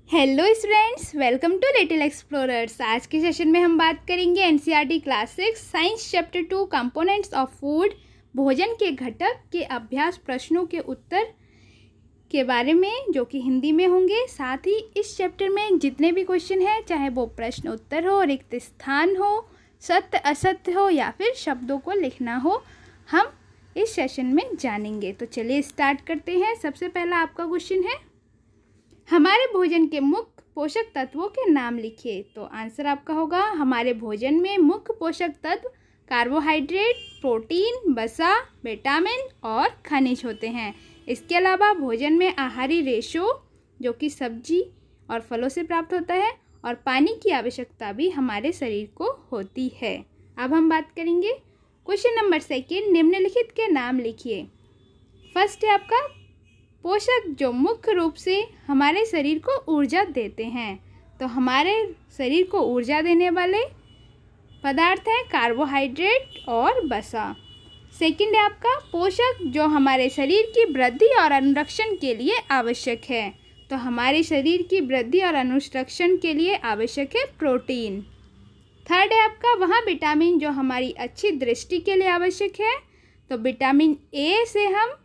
Hello students, welcome to little explorers. आज के session में हम बात करेंगे NCERT class 6 science chapter 2 components of food, भोजन के घटक के अभ्यास प्रश्नों के उत्तर के बारे में, जो कि हिंदी में होंगे। साथ ही इस चैप्टर में जितने भी क्वेश्चन हैं, चाहे वो प्रश्न उत्तर हो, रिक्त स्थान हो, सत्य असत्य हो या फिर शब्दों को लिखना हो, हम इस सेशन में जानेंगे। तो चलिए स्टार्ट करते हैं। सबसे पहला आपका क्वेश्चन है, हमारे भोजन के मुख्य पोषक तत्वों के नाम लिखिए। तो आंसर आपका होगा, हमारे भोजन में मुख्य पोषक तत्व कार्बोहाइड्रेट, प्रोटीन, वसा, विटामिन और खनिज होते हैं। इसके अलावा भोजन में आहारी रेशो, जो कि सब्जी और फलों से प्राप्त होता है, और पानी की आवश्यकता भी हमारे शरीर को होती है। अब हम बात करेंगे क्वेश्चन नंबर 2, निम्नलिखित के नाम लिखिए। फर्स्ट है आपका पोषक जो मुख्य रूप से हमारे शरीर को ऊर्जा देते हैं। तो हमारे शरीर को ऊर्जा देने वाले पदार्थ हैं कार्बोहाइड्रेट और वसा। सेकंड है आपका पोषक जो हमारे शरीर की वृद्धि और अनुरक्षण के लिए आवश्यक है। तो हमारे शरीर की वृद्धि और अनुरक्षण के लिए आवश्यक है प्रोटीन। थर्ड है आपका वहाँ विटामिन जो हमारी अच्छी दृष्टि के लिए आवश्यक है। तो विटामिन ए से हम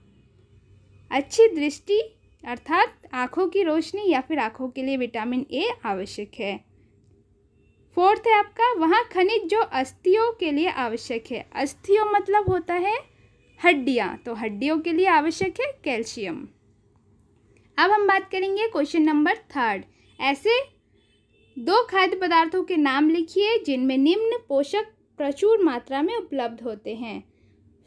अच्छी दृष्टि अर्थात आँखों की रोशनी या फिर आँखों के लिए विटामिन ए आवश्यक है। फोर्थ है आपका वहाँ खनिज जो अस्थियों के लिए आवश्यक है। अस्थियों मतलब होता है हड्डियाँ, तो हड्डियों के लिए आवश्यक है कैल्शियम। अब हम बात करेंगे क्वेश्चन नंबर 3, ऐसे 2 खाद्य पदार्थों के नाम लिखिए जिनमें निम्न पोषक प्रचुर मात्रा में उपलब्ध होते हैं।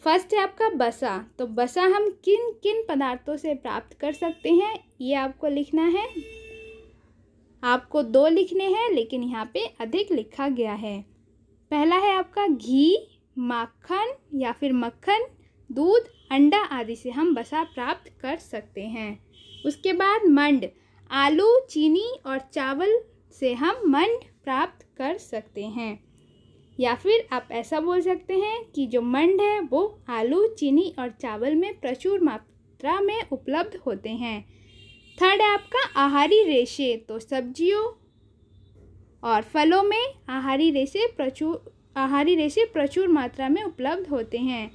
फर्स्ट है आपका वसा। तो वसा हम किन किन पदार्थों से प्राप्त कर सकते हैं, ये आपको लिखना है। आपको 2 लिखने हैं, लेकिन यहाँ पे अधिक लिखा गया है। पहला है आपका घी, माखन या फिर मक्खन, दूध, अंडा आदि से हम वसा प्राप्त कर सकते हैं। उसके बाद मंड, आलू, चीनी और चावल से हम मंड प्राप्त कर सकते हैं। या फिर आप ऐसा बोल सकते हैं कि जो मंड है वो आलू, चीनी और चावल में प्रचुर मात्रा में उपलब्ध होते हैं। थर्ड है आपका आहारी रेशे। तो सब्जियों और फलों में आहारी रेशे प्रचुर मात्रा में उपलब्ध होते हैं।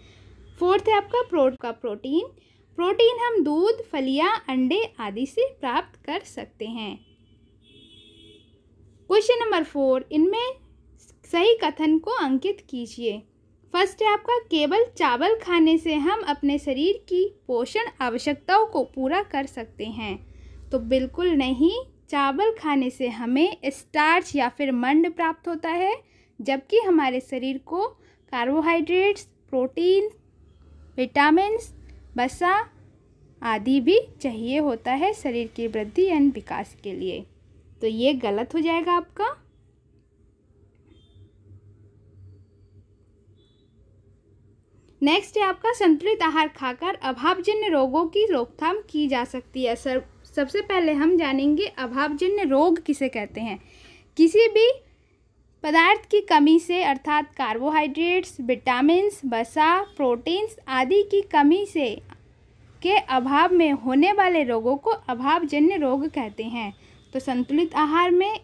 फोर्थ है आपका प्रोटीन। प्रोटीन हम दूध, फलियां, अंडे आदि से प्राप्त कर सकते हैं। क्वेश्चन नंबर 4, इनमें सही कथन को अंकित कीजिए। फर्स्ट है आपका केवल चावल खाने से हम अपने शरीर की पोषण आवश्यकताओं को पूरा कर सकते हैं। तो बिल्कुल नहीं, चावल खाने से हमें स्टार्च या फिर मंड प्राप्त होता है, जबकि हमारे शरीर को कार्बोहाइड्रेट्स, प्रोटीन, विटामिन्स, वसा आदि भी चाहिए होता है शरीर की वृद्धि एवं विकास के लिए। तो ये गलत हो जाएगा आपका। नेक्स्ट है आपका संतुलित आहार खाकर अभावजन्य रोगों की रोकथाम की जा सकती है। सबसे पहले हम जानेंगे अभावजन्य रोग किसे कहते हैं। किसी भी पदार्थ की कमी से अर्थात कार्बोहाइड्रेट्स, विटामिन्स, वसा, प्रोटीन्स आदि की कमी से के अभाव में होने वाले रोगों को अभावजन्य रोग कहते हैं। तो संतुलित आहार में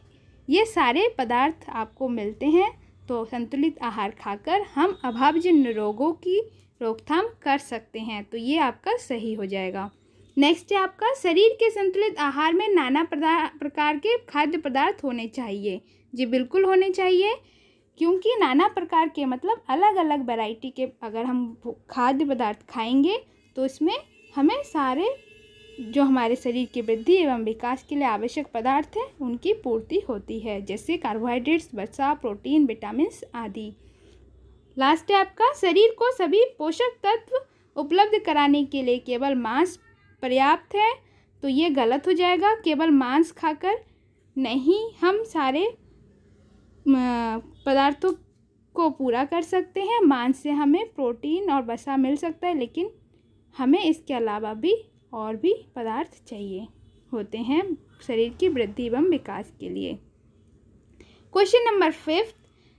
ये सारे पदार्थ आपको मिलते हैं। तो संतुलित आहार खाकर हम अभावजन्य रोगों की रोकथाम कर सकते हैं। तो ये आपका सही हो जाएगा। नेक्स्ट है आपका शरीर के संतुलित आहार में नाना प्रकार के खाद्य पदार्थ होने चाहिए। जी बिल्कुल होने चाहिए, क्योंकि नाना प्रकार के मतलब अलग अलग वैरायटी के अगर हम खाद्य पदार्थ खाएंगे तो इसमें हमें सारे जो हमारे शरीर की वृद्धि एवं विकास के लिए आवश्यक पदार्थ हैं उनकी पूर्ति होती है, जैसे कार्बोहाइड्रेट्स, वसा, प्रोटीन, विटामिन्स आदि। लास्ट है आपका शरीर को सभी पोषक तत्व उपलब्ध कराने के लिए केवल मांस पर्याप्त है। तो ये गलत हो जाएगा। केवल मांस खाकर नहीं हम सारे पदार्थों को पूरा कर सकते हैं। मांस से हमें प्रोटीन और वसा मिल सकता है, लेकिन हमें इसके अलावा भी और भी पदार्थ चाहिए होते हैं शरीर की वृद्धि एवं विकास के लिए। क्वेश्चन नंबर 5,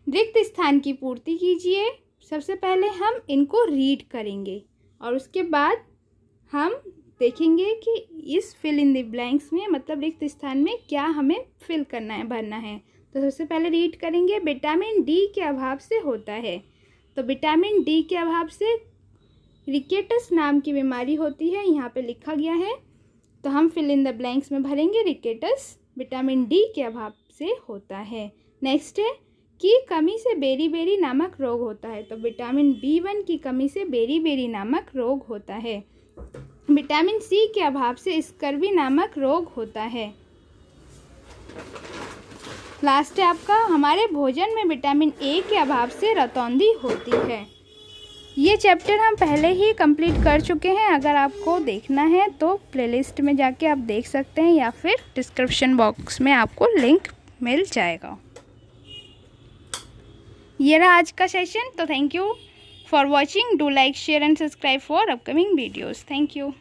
रिक्त स्थान की पूर्ति कीजिए। सबसे पहले हम इनको रीड करेंगे और उसके बाद हम देखेंगे कि इस फिल इन द ब्लैंक्स में मतलब रिक्त स्थान में क्या हमें फिल करना है, भरना है। तो सबसे पहले रीड करेंगे, विटामिन डी के अभाव से होता है। तो विटामिन डी के अभाव से रिकेटस नाम की बीमारी होती है, यहाँ पे लिखा गया है। तो हम फिल इन द ब्लैंक्स में भरेंगे रिकेटस विटामिन डी के अभाव से होता है। नेक्स्ट है की कमी से बेरी-बेरी नामक रोग होता है। तो विटामिन B1 की कमी से बेरी-बेरी नामक रोग होता है। विटामिन सी के अभाव से स्कर्वी नामक रोग होता है। लास्ट है आपका, हमारे भोजन में विटामिन ए के अभाव से रतौंधी होती है। ये चैप्टर हम पहले ही कंप्लीट कर चुके हैं, अगर आपको देखना है तो प्लेलिस्ट में जाके आप देख सकते हैं या फिर डिस्क्रिप्शन बॉक्स में आपको लिंक मिल जाएगा। ये रहा आज का सेशन। तो thank you for watching, do like share and subscribe for upcoming videos. Thank you.